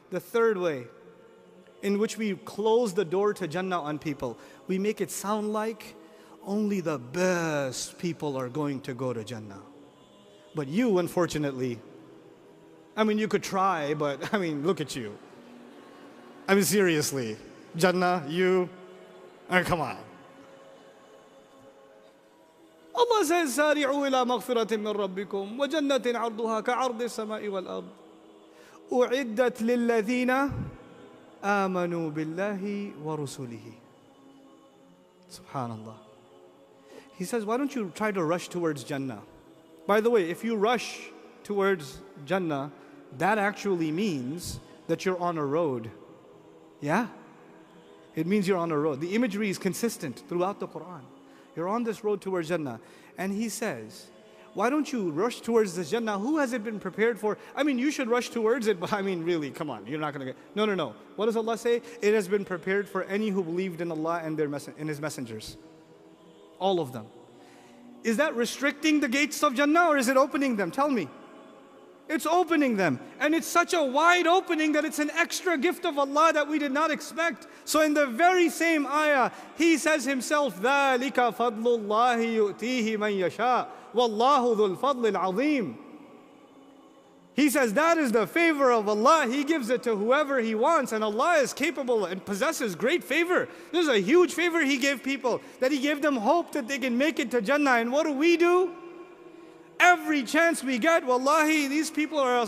The third way in which we close the door to Jannah on people, we make it sound like only the best people are going to go to Jannah. But you, unfortunately, you could try, but look at you. Seriously, Jannah, you, come on. Allah says, سارعوا إلى مغفرة من ربكم وجنة عرضها كعرض السماء والأرض أعدت للذين آمنوا بالله ورسله. Subhanallah. He says, why don't you try to rush towards Jannah? By the way, if you rush towards Jannah, that actually means that you're on a road. Yeah? It means you're on a road. The imagery is consistent throughout the Quran. You're on this road towards Jannah. And he says, why don't you rush towards this Jannah? Who has it been prepared for? You should rush towards it, but really, come on, you're not going to get... No. What does Allah say? It has been prepared for any who believed in Allah and in His messengers. All of them. Is that restricting the gates of Jannah or is it opening them? Tell me. It's opening them. And it's such a wide opening that it's an extra gift of Allah that we did not expect. So in the very same ayah, He says Himself, ذَلِكَ فَضْلُ اللَّهِ يُؤْتِيهِ مَنْ يَشَاءُ وَاللَّهُ ذُو الْفَضْلِ الْعَظِيمِ. He says that is the favor of Allah. He gives it to whoever He wants, and Allah is capable and possesses great favor. This is a huge favor He gave people, that He gave them hope that they can make it to Jannah. And what do? Every chance we get, wallahi, these people are...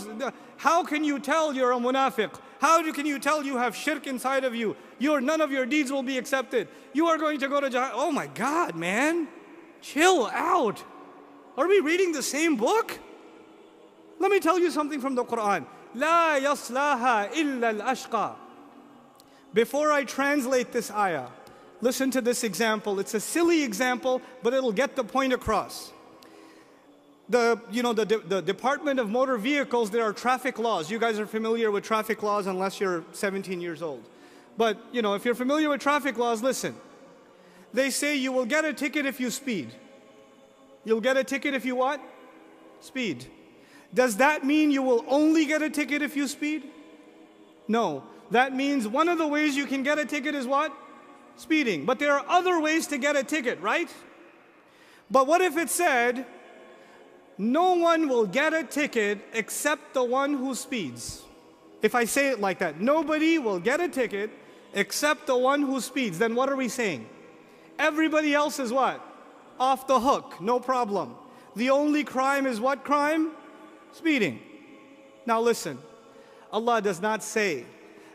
How can you tell you're a munafiq? How can you tell you have shirk inside of you? None of your deeds will be accepted. You are going to go to Jahannam. Oh my God, man. Chill out. Are we reading the same book? Let me tell you something from the Quran. لا يصلاها إلا الأشقى. Before I translate this ayah, listen to this example. It's a silly example, but it'll get the point across. The Department of Motor Vehicles, there are traffic laws. You guys are familiar with traffic laws unless you're 17 years old. But, if you're familiar with traffic laws, listen. They say you will get a ticket if you speed. You'll get a ticket if you what? Speed. Does that mean you will only get a ticket if you speed? No. That means one of the ways you can get a ticket is what? Speeding. But there are other ways to get a ticket, right? But what if it said, no one will get a ticket except the one who speeds? If I say it like that, nobody will get a ticket except the one who speeds, then what are we saying? Everybody else is what? Off the hook, no problem. The only crime is what crime? Speeding. Now listen, Allah does not say,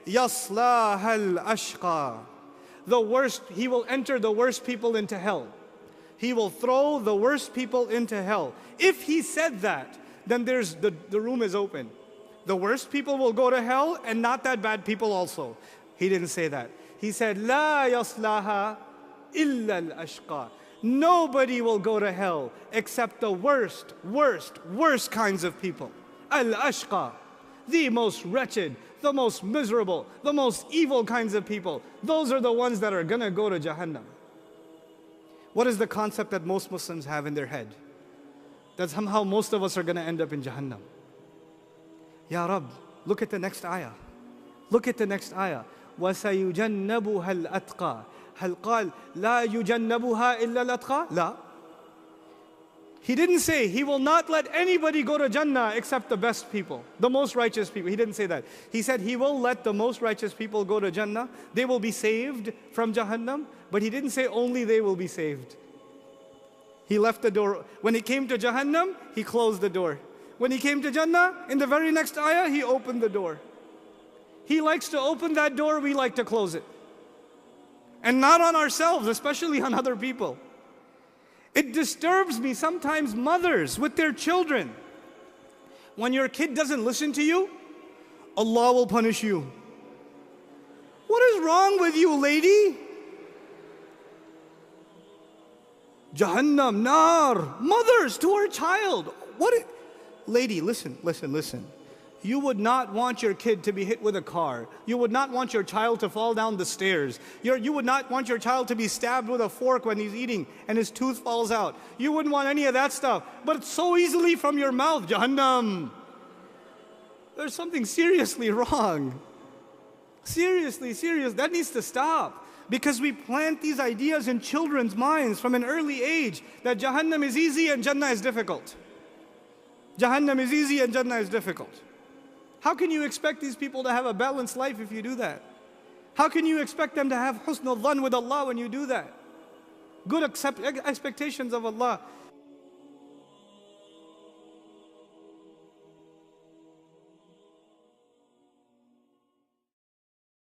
يَصْلَاهَا الْأَشْقَى. The worst, He will enter the worst people into hell. He will throw the worst people into hell. If He said that, then the room is open. The worst people will go to hell and not that bad people also. He didn't say that. He said, لا يصلها إلا الأشقى. Nobody will go to hell except the worst kinds of people. Al-ashqa, the most wretched, the most miserable, the most evil kinds of people. Those are the ones that are gonna go to Jahannam. What is the concept that most Muslims have in their head? That somehow most of us are gonna end up in Jahannam. Ya Rab, look at the next ayah. Look at the next ayah. وَسَيُجَنَّبُهَا الْأَتْقَى. هل قال لا يجنبها إلا الأتقى؟ لا. He didn't say He will not let anybody go to Jannah except the best people, the most righteous people. He didn't say that. He said He will let the most righteous people go to Jannah. They will be saved from Jahannam. But He didn't say only they will be saved. He left the door. When He came to Jahannam, He closed the door. When He came to Jannah, in the very next ayah, He opened the door. He likes to open that door, we like to close it. And not on ourselves, especially on other people. It disturbs me sometimes, mothers with their children. When your kid doesn't listen to you, Allah will punish you. What is wrong with you, lady? Jahannam, nar, mothers to her child. Lady, listen. You would not want your kid to be hit with a car. You would not want your child to fall down the stairs. You would not want your child to be stabbed with a fork when he's eating and his tooth falls out. You wouldn't want any of that stuff. But it's so easily from your mouth, Jahannam. There's something seriously wrong. Seriously, that needs to stop. Because we plant these ideas in children's minds from an early age that Jahannam is easy and Jannah is difficult. Jahannam is easy and Jannah is difficult. How can you expect these people to have a balanced life if you do that? How can you expect them to have husnul dhan with Allah when you do that? Good expectations of Allah.